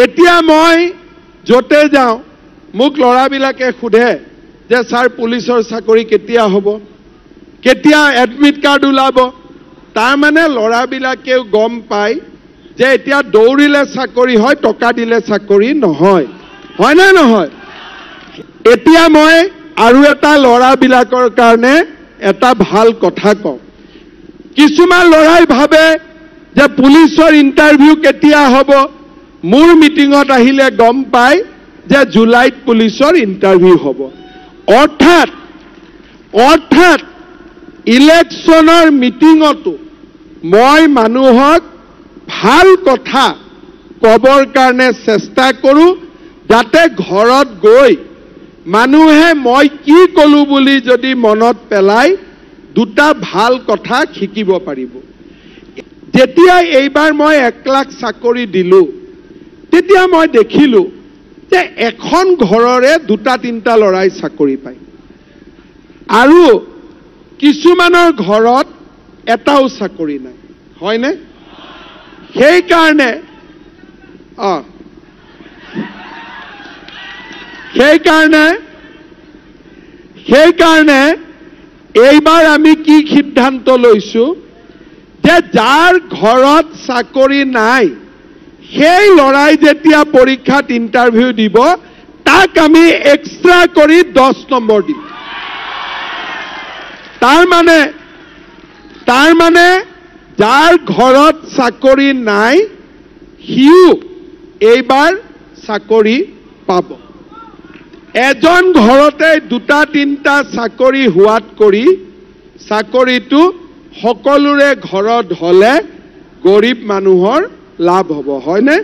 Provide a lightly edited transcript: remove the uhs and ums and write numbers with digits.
এতিয়া মই য'তে যাওঁ মোক ল'ৰাবিলাকে সোধে যে ছাৰ পুলিচৰ চাকৰি কেতিয়া হ'ব, কেতিয়া এডমিট কাৰ্ড ওলাব। তাৰমানে ল'ৰাবিলাকেও গম পায় যে এতিয়া দৌৰিলে চাকৰি হয়, টকা দিলে চাকৰি নহয়, হয়নে নহয়? এতিয়া মই আৰু এটা ল'ৰাবিলাকৰ কাৰণে এটা ভাল কথা কওঁ। কিছুমান ল'ৰাই ভাবে যে পুলিচৰ ইণ্টাৰভিউ কেতিয়া হ'ব, মোৰ মিটিঙত আহিলে গম পায় যে জুলাইত পুলিচৰ ইণ্টাৰভিউ হ'ব। অৰ্থাৎ ইলেকশ্যনৰ মিটিঙতো মই মানুহক ভাল কথা ক'বৰ কাৰণে চেষ্টা কৰোঁ, যাতে ঘৰত গৈ মানুহে মই কি ক'লো বুলি যদি মনত পেলাই দুটা ভাল কথা শিকিব পাৰিব। যেতিয়া এইবাৰ মই 1 লাখ চাকৰি দিলোঁ, তেতিয়া মই দেখিলোঁ যে এখন ঘৰৰে 2-3টা ল'ৰাই চাকৰি পায় আৰু কিছুমানৰ ঘৰত এটাও চাকৰি নাই, হয়নে? সেইকাৰণে এইবাৰ আমি কি সিদ্ধান্ত লৈছোঁ যে যাৰ ঘৰত চাকৰি নাই সেই ল'ৰাই যেতিয়া পৰীক্ষাত ইণ্টাৰভিউ দিব তাক আমি এক্সট্ৰা কৰি 10 নম্বৰ দিম। তাৰমানে যাৰ ঘৰত চাকৰি নাই সিও এইবাৰ চাকৰি পাব। এজন ঘৰতে 2-3টা চাকৰি হোৱাত কৰি চাকৰিটো সকলোৰে ঘৰত হ'লে গৰীব মানুহৰ লাভ হ'ব, হয়নে?